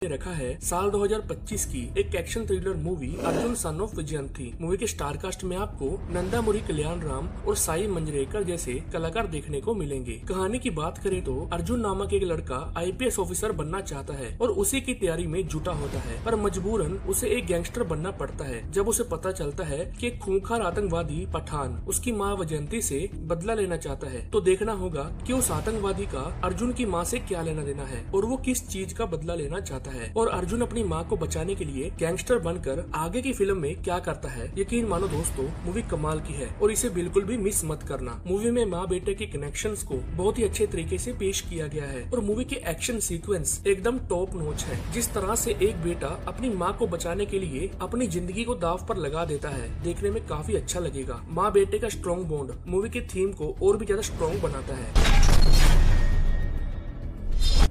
रखा है साल 2025 की एक action thriller movie Arjun son of Vyjayanthi. Movie के स्टार कास्ट में आपको नंदामुरी कल्याण राम और साई मंजरेकर जैसे कलाकार देखने को मिलेंगे। कहानी की बात करें तो अर्जुन नामक एक लड़का आईपीएस ऑफिसर बनना चाहता है और उसी की तैयारी में जुटा होता है, पर मजबूरन उसे एक गैंगस्टर बनना पड़ता है। जब उसे पता चलता है कि एक खूंखार आतंकवादी पठान उसकी माँ विजयंती से बदला लेना चाहता है, तो देखना होगा कि उस आतंकवादी का अर्जुन की माँ से क्या लेना देना है और वो किस चीज का बदला लेना चाहता है और अर्जुन अपनी माँ को बचाने के लिए गैंगस्टर बनकर आगे की फिल्म में क्या करता है। यकीन मानो दोस्तों, मूवी कमाल की है और इसे बिल्कुल भी मिस मत करना। मूवी में माँ बेटे के कनेक्शंस को बहुत ही अच्छे तरीके से पेश किया गया है और मूवी के एक्शन सीक्वेंस एकदम टॉप नॉच है। जिस तरह से एक बेटा अपनी माँ को बचाने के लिए अपनी जिंदगी को दाव पर लगा देता है, देखने में काफी अच्छा लगेगा। माँ बेटे का स्ट्रॉन्ग बॉन्ड मूवी के थीम को और भी ज्यादा स्ट्रॉन्ग बनाता है।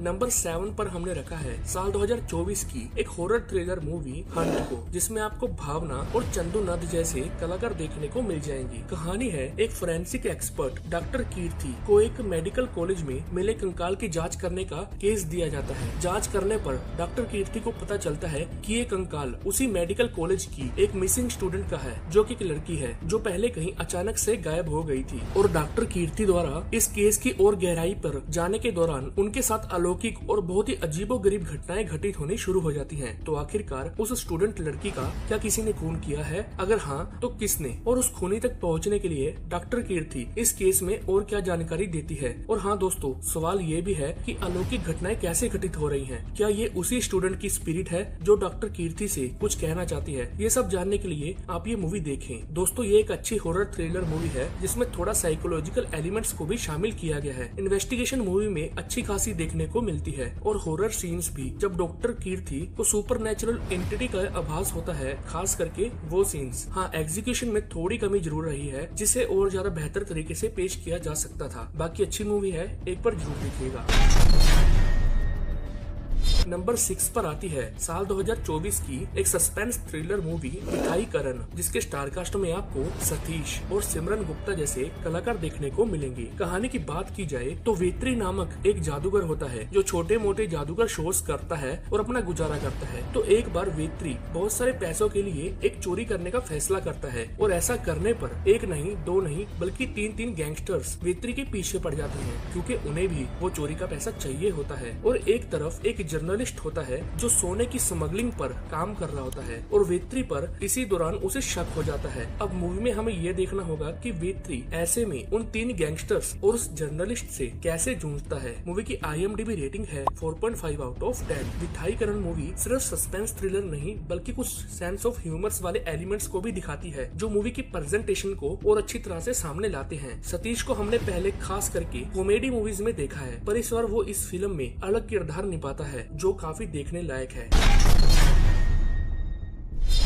नंबर 7 पर हमने रखा है साल 2024 की एक हॉरर थ्रिलर मूवी हंट को, जिसमें आपको भावना और चंदू नद जैसे कलाकार देखने को मिल जाएंगे। कहानी है एक फोरेंसिक एक्सपर्ट डॉक्टर कीर्ति को एक मेडिकल कॉलेज में मिले कंकाल की जांच करने का केस दिया जाता है। जांच करने पर डॉक्टर कीर्ति को पता चलता है कि ये कंकाल उसी मेडिकल कॉलेज की एक मिसिंग स्टूडेंट का है, जो कि एक लड़की है जो पहले कहीं अचानक से गायब हो गई थी। और डॉक्टर कीर्ति द्वारा इस केस की और गहराई पर जाने के दौरान उनके साथ अलौकिक और बहुत ही अजीबोगरीब घटनाएं घटित होनी शुरू हो जाती हैं। तो आखिरकार उस स्टूडेंट लड़की का क्या किसी ने खून किया है? अगर हाँ, तो किसने? और उस खूनी तक पहुंचने के लिए डॉक्टर कीर्ति इस केस में और क्या जानकारी देती है? और हाँ दोस्तों, सवाल ये भी है कि अलौकिक घटनाएं कैसे घटित हो रही हैं? क्या ये उसी स्टूडेंट की स्पिरिट है जो डॉक्टर कीर्ति से कुछ कहना चाहती है? ये सब जानने के लिए आप ये मूवी देखें। दोस्तों, ये एक अच्छी हॉरर थ्रिलर मूवी है जिसमें थोड़ा साइकोलॉजिकल एलिमेंट्स को भी शामिल किया गया है। इन्वेस्टिगेशन मूवी में अच्छी खासी देखने को मिलती है और हॉरर सीन्स भी, जब डॉक्टर कीर्ति को सुपरनैचुरल एंटिटी का आभास होता है, खास करके वो सीन्स। हाँ, एग्जीक्यूशन में थोड़ी कमी जरूर रही है जिसे और ज्यादा बेहतर तरीके से पेश किया जा सकता था। बाकी अच्छी मूवी है, एक बार जरूर देखिएगा। नंबर 6 पर आती है साल 2024 की एक सस्पेंस थ्रिलर मूवी मिठाई करण, जिसके स्टार कास्ट में आपको सतीश और सिमरन गुप्ता जैसे कलाकार देखने को मिलेंगे। कहानी की बात की जाए तो वेत्री नामक एक जादूगर होता है जो छोटे मोटे जादूगर शोज करता है और अपना गुजारा करता है। तो एक बार वेत्री बहुत सारे पैसों के लिए एक चोरी करने का फैसला करता है और ऐसा करने पर एक नहीं, दो नहीं, बल्कि तीन गैंगस्टर्स वेत्री के पीछे पड़ जाते हैं, क्योंकि उन्हें भी वो चोरी का पैसा चाहिए होता है। और एक तरफ एक जर्नलिस्ट होता है जो सोने की स्मगलिंग पर काम कर रहा होता है और वेत्री पर इसी दौरान उसे शक हो जाता है। अब मूवी में हमें ये देखना होगा कि वेत्री ऐसे में उन तीन गैंगस्टर्स और उस जर्नलिस्ट से कैसे जूझता है। मूवी की IMDb रेटिंग है 4.5 आउट ऑफ 10। मिठाई करण मूवी सिर्फ सस्पेंस थ्रिलर नहीं बल्कि कुछ सेंस ऑफ ह्यूमर्स वाले एलिमेंट्स को भी दिखाती है, जो मूवी की प्रेजेंटेशन को और अच्छी तरह से सामने लाते हैं। सतीश को हमने पहले खास करके कॉमेडी मूवीज में देखा है, पर इस बार वो इस फिल्म में अलग किरदार निभाता है जो काफी देखने लायक है।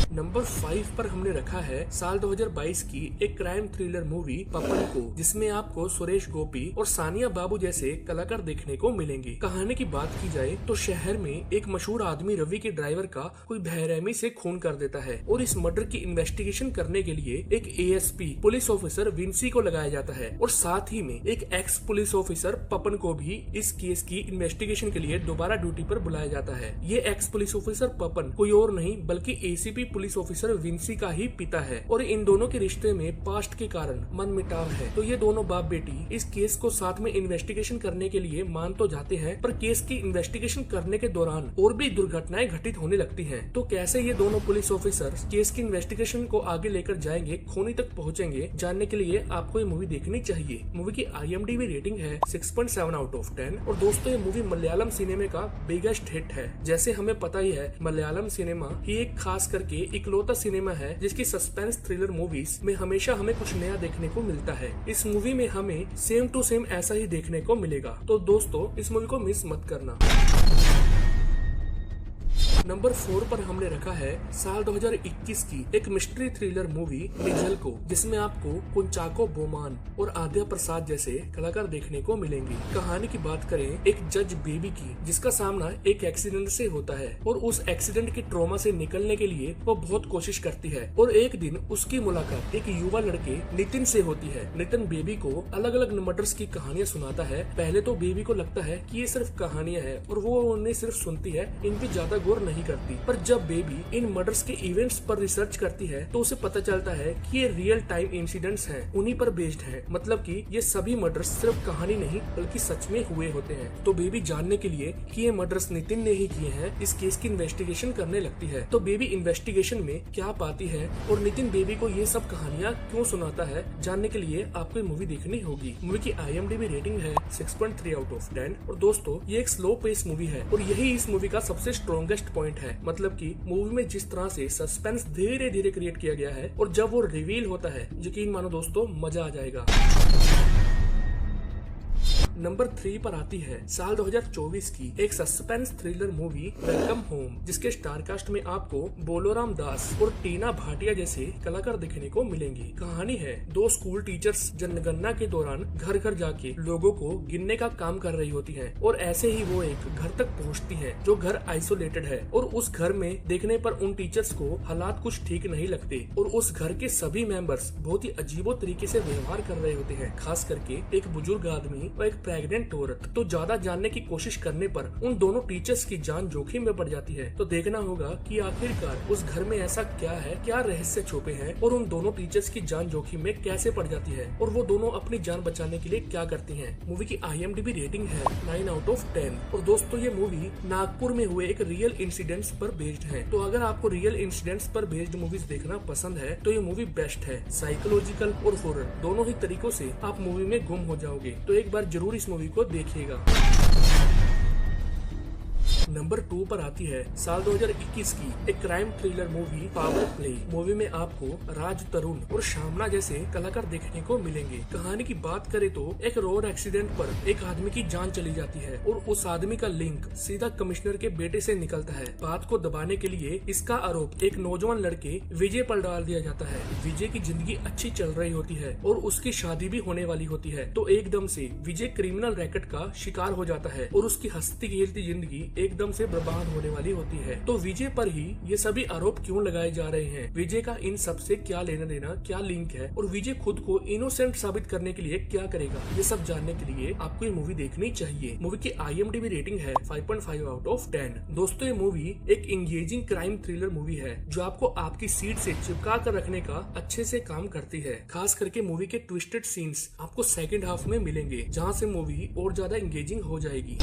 नंबर 5 पर हमने रखा है साल 2022 की एक क्राइम थ्रिलर मूवी पपन को, जिसमें आपको सुरेश गोपी और सानिया बाबू जैसे कलाकार देखने को मिलेंगे। कहानी की बात की जाए तो शहर में एक मशहूर आदमी रवि के ड्राइवर का कोई बेरहमी से खून कर देता है और इस मर्डर की इन्वेस्टिगेशन करने के लिए एक ASP पुलिस ऑफिसर विंसी को लगाया जाता है और साथ ही में एक एक्स पुलिस ऑफिसर पपन को भी इस केस की इन्वेस्टिगेशन के लिए दोबारा ड्यूटी पर बुलाया जाता है। ये एक्स पुलिस ऑफिसर पपन कोई और नहीं बल्कि ACP पुलिस ऑफिसर विंसी का ही पिता है और इन दोनों के रिश्ते में पास्ट के कारण मनमुटाव है। तो ये दोनों बाप बेटी इस केस को साथ में इन्वेस्टिगेशन करने के लिए मान तो जाते हैं, पर केस की इन्वेस्टिगेशन करने के दौरान और भी दुर्घटनाएं घटित होने लगती हैं। तो कैसे ये दोनों पुलिस ऑफिसर केस की इन्वेस्टिगेशन को आगे लेकर जाएंगे, खूनी तक पहुंचेंगे, जानने के लिए आपको ये मूवी देखनी चाहिए। मूवी की IMDb रेटिंग है 6.7 आउट ऑफ 10। और दोस्तों, ये मूवी मलयालम सिनेमा का बिगेस्ट हिट है। जैसे हमें पता ही है, मलयालम सिनेमा ही एक खास करके इकलौता सिनेमा है जिसकी सस्पेंस थ्रिलर मूवीज में हमेशा हमें कुछ नया देखने को मिलता है। इस मूवी में हमें सेम टू सेम ऐसा ही देखने को मिलेगा। तो दोस्तों, इस मूवी को मिस मत करना। नंबर 4 पर हमने रखा है साल 2021 की एक मिस्ट्री थ्रिलर मूवी निझल को, जिसमें आपको कुंचाको बोमान और आद्या प्रसाद जैसे कलाकार देखने को मिलेंगे। कहानी की बात करें एक जज बेबी की, जिसका सामना एक एक्सीडेंट से होता है और उस एक्सीडेंट के ट्रॉमा से निकलने के लिए वो बहुत कोशिश करती है। और एक दिन उसकी मुलाकात एक युवा लड़के नितिन से होती है। नितिन बेबी को अलग अलग मर्डर्स की कहानियां सुनाता है। पहले तो बेबी को लगता है कि ये सिर्फ कहानियां हैं और वो उन्हें सिर्फ सुनती है, इन पे ज्यादा गौर नहीं करती। पर जब बेबी इन मर्डर्स के इवेंट्स पर रिसर्च करती है तो उसे पता चलता है कि ये रियल टाइम इंसिडेंट्स हैं, उन्हीं पर बेस्ड है। मतलब कि ये सभी मर्डर्स सिर्फ कहानी नहीं बल्कि सच में हुए होते हैं। तो बेबी जानने के लिए कि ये मर्डर्स नितिन ने ही किए हैं, इस केस की इन्वेस्टिगेशन करने लगती है। तो बेबी इन्वेस्टिगेशन में क्या पाती है और नितिन बेबी को ये सब कहानियां क्यों सुनाता है, जानने के लिए आपको ये मूवी देखनी होगी। मूवी की IMDb रेटिंग है 6.3 आउट ऑफ 10। और दोस्तों ये एक स्लो पेस मूवी है और यही इस मूवी का सबसे स्ट्रॉन्गेस्ट पॉइंट है। मतलब कि मूवी में जिस तरह से सस्पेंस धीरे धीरे क्रिएट किया गया है और जब वो रिवील होता है, यकीन मानो दोस्तों मजा आ जाएगा। नंबर 3 पर आती है साल 2024 की एक suspense thriller movie welcome home, जिसके स्टारकास्ट में आपको बोलोराम दास और टीना भाटिया जैसे कलाकार देखने को मिलेंगे। कहानी है दो स्कूल टीचर्स जनगणना के दौरान घर घर जाके लोगों को गिनने का काम कर रही होती हैं और ऐसे ही वो एक घर तक पहुंचती हैं जो घर आइसोलेटेड है। और उस घर में देखने पर उन टीचर्स को हालात कुछ ठीक नहीं लगते और उस घर के सभी मेंबर्स बहुत ही अजीबो तरीके से व्यवहार कर रहे होते हैं, खास करके एक बुजुर्ग आदमी और एक प्रेग्नेंट औरत। तो ज्यादा जानने की कोशिश करने पर उन दोनों टीचर्स की जान जोखिम में पड़ जाती है। तो देखना होगा कि आखिरकार उस घर में ऐसा क्या है, क्या रहस्य छुपे हैं और उन दोनों टीचर्स की जान जोखिम में कैसे पड़ जाती है और वो दोनों अपनी जान बचाने के लिए क्या करती हैं। मूवी की IMDb रेटिंग है 9 आउट ऑफ 10। और दोस्तों ये मूवी नागपुर में हुए एक रियल इंसिडेंट्स पर बेस्ड है। तो अगर आपको रियल इंसिडेंट्स पर बेस्ड मूवीज देखना पसंद है तो ये मूवी बेस्ट है। साइकोलॉजिकल और हॉरर दोनों ही तरीकों से आप मूवी में गुम हो जाओगे। तो एक बार जरूर इस मूवी को देखिएगा। नंबर 2 पर आती है साल 2021 की एक crime thriller movie power play. Movie में आपको राज तरुण और शामना जैसे कलाकार देखने को मिलेंगे। कहानी की बात करें तो एक रोड एक्सीडेंट पर एक आदमी की जान चली जाती है और उस आदमी का लिंक सीधा कमिश्नर के बेटे से निकलता है। बात को दबाने के लिए इसका आरोप एक नौजवान लड़के विजय पर डाल दिया जाता है। विजय की जिंदगी अच्छी चल रही होती है और उसकी शादी भी होने वाली होती है। तो एकदम से विजय क्रिमिनल रैकेट का शिकार हो जाता है और उसकी हंसती खेलती जिंदगी एकदम से बर्बाद होने वाली होती है। तो विजय पर ही ये सभी आरोप क्यों लगाए जा रहे हैं, विजय का इन सब से क्या लेना देना, क्या लिंक है और विजय खुद को इनोसेंट साबित करने के लिए क्या करेगा, ये सब जानने के लिए आपको ये मूवी देखनी चाहिए। मूवी की IMDb रेटिंग है 5.5 आउट ऑफ 10। दोस्तों ये मूवी एक इंगेजिंग क्राइम थ्रिलर मूवी है जो आपको आपकी सीट से चिपका कर रखने का अच्छे से काम करती है। खास करके मूवी के ट्विस्टेड सीन्स आपको सेकंड हाफ में मिलेंगे, जहाँ से मूवी और ज्यादा इंगेजिंग हो जाएगी।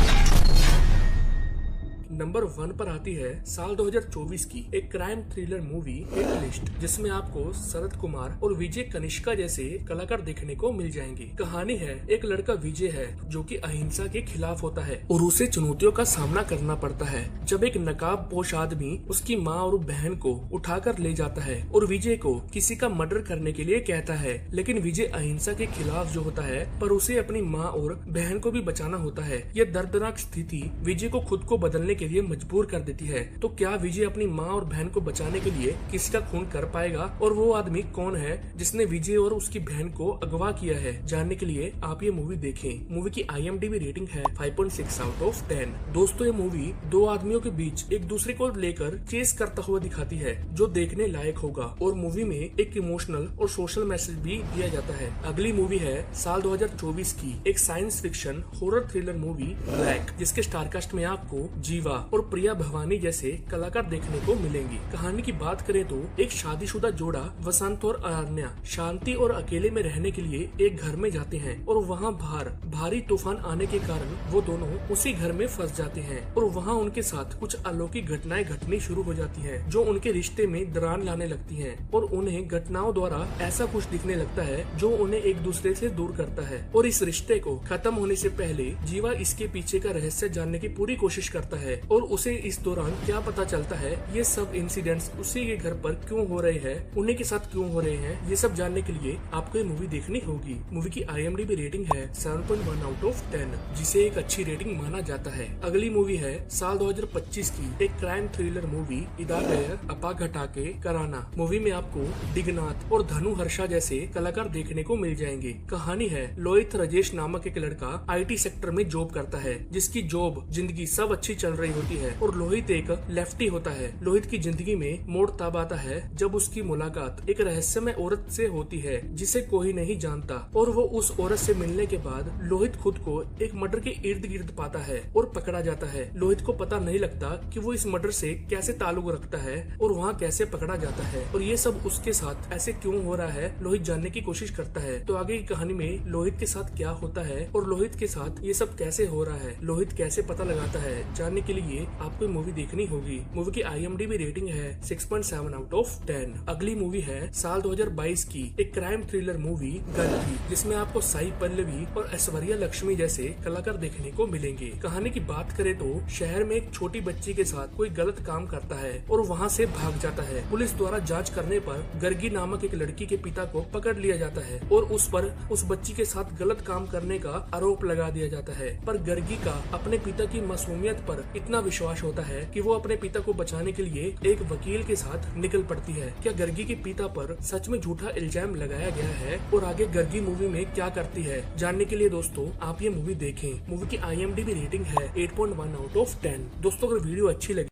नंबर 1 पर आती है साल 2024 की एक crime thriller movie hit list, जिसमें आपको शरद कुमार और विजय कनिष्का जैसे कलाकार देखने को मिल जाएंगे। कहानी है एक लड़का विजय है जो कि अहिंसा के खिलाफ होता है और उसे चुनौतियों का सामना करना पड़ता है जब एक नकाबपोश आदमी उसकी माँ और बहन को उठाकर ले जाता है और विजय को किसी का मर्डर करने के लिए कहता है। लेकिन विजय अहिंसा के खिलाफ जो होता है पर उसे अपनी माँ और बहन को भी बचाना होता है। यह दर्दनाक स्थिति विजय को खुद को बदलने के लिए मजबूर कर देती है। तो क्या विजय अपनी माँ और बहन को बचाने के लिए किसी का खून कर पाएगा और वो आदमी कौन है जिसने विजय और उसकी बहन को अगवा किया है, जानने के लिए आप ये मूवी देखें। मूवी की IMDb रेटिंग है 5.6 आउट ऑफ 10। दोस्तों ये मूवी दो आदमियों के बीच एक दूसरे को लेकर चेस करता हुआ दिखाती है जो देखने लायक होगा और मूवी में एक इमोशनल और सोशल मैसेज भी दिया जाता है। अगली मूवी है साल 2024 की एक science fiction horror thriller movie black, जिसके स्टारकास्ट में आपको जीवा और प्रिया भवानी जैसे कलाकार देखने को मिलेंगे। कहानी की बात करें तो एक शादीशुदा जोड़ा वसंत और अरण्या शांति और अकेले में रहने के लिए एक घर में जाते हैं और वहाँ बाहर भारी तूफान आने के कारण वो दोनों उसी घर में फंस जाते हैं और वहाँ उनके साथ कुछ अलौकिक घटनाएं घटनी शुरू हो जाती हैं जो उनके रिश्ते में दरार लाने लगती हैं और उन्हें घटनाओं द्वारा ऐसा कुछ दिखने लगता है जो उन्हें एक दूसरे से दूर करता है। और इस रिश्ते को खत्म होने से पहले जीवा इसके पीछे का रहस्य जानने की पूरी कोशिश करता है और उसे इस दौरान क्या पता चलता है, ये सब इंसिडेंट्स उसी के घर पर क्यों हो रहे हैं, उन्हीं के साथ क्यों हो रहे हैं, ये सब जानने के लिए आपको ये मूवी देखनी होगी। मूवी की IMDb रेटिंग है 7.1 आउट ऑफ 10, जिसे एक अच्छी रेटिंग माना जाता है। अगली मूवी है साल 2025 की एक क्राइम थ्रिलर मूवी इदागयर अपा घटाके कराना। मूवी में आपको डिगनाथ और धनु हर्षा जैसे कलाकार देखने को मिल जाएंगे। कहानी है लोहित राजेश नामक एक लड़का IT सेक्टर में जॉब करता है, जिसकी जॉब जिंदगी सब अच्छी चल रही होती है और लोहित एक लेफ्टी होता है। लोहित की जिंदगी में मोड़ तब आता है जब उसकी मुलाकात एक रहस्यमय औरत से होती है जिसे कोई नहीं जानता, और वो उस औरत से मिलने के बाद लोहित खुद को एक मर्डर के इर्द गिर्द पाता है और पकड़ा जाता है। लोहित को पता नहीं लगता कि वो इस मर्डर से कैसे ताल्लुक रखता है और वहाँ कैसे पकड़ा जाता है, और ये सब उसके साथ ऐसे क्यों हो रहा है, लोहित जानने की कोशिश करता है। तो आगे की कहानी में लोहित के साथ क्या होता है और लोहित के साथ ये सब कैसे हो रहा है, लोहित कैसे पता लगाता है, जानने के लिए आपको मूवी देखनी होगी। मूवी की IMDb रेटिंग है 6.7 आउट ऑफ 10। अगली मूवी है साल 2022 की एक क्राइम थ्रिलर मूवी गर्गी, जिसमें आपको साई पल्लवी और ऐश्वर्या लक्ष्मी जैसे कलाकार देखने को मिलेंगे। कहानी की बात करें तो शहर में एक छोटी बच्ची के साथ कोई गलत काम करता है और वहाँ से भाग जाता है। पुलिस द्वारा जांच करने पर गर्गी नामक एक लड़की के पिता को पकड़ लिया जाता है और उस पर उस बच्ची के साथ गलत काम करने का आरोप लगा दिया जाता है। पर गर्गी का अपने पिता की मासूमियत पर इतना विश्वास होता है कि वो अपने पिता को बचाने के लिए एक वकील के साथ निकल पड़ती है। क्या गर्गी के पिता पर सच में झूठा इल्जाम लगाया गया है और आगे गर्गी मूवी में क्या करती है, जानने के लिए दोस्तों आप ये मूवी देखें। मूवी की IMDb रेटिंग है 8.1 आउट ऑफ 10। दोस्तों अगर वीडियो अच्छी लगी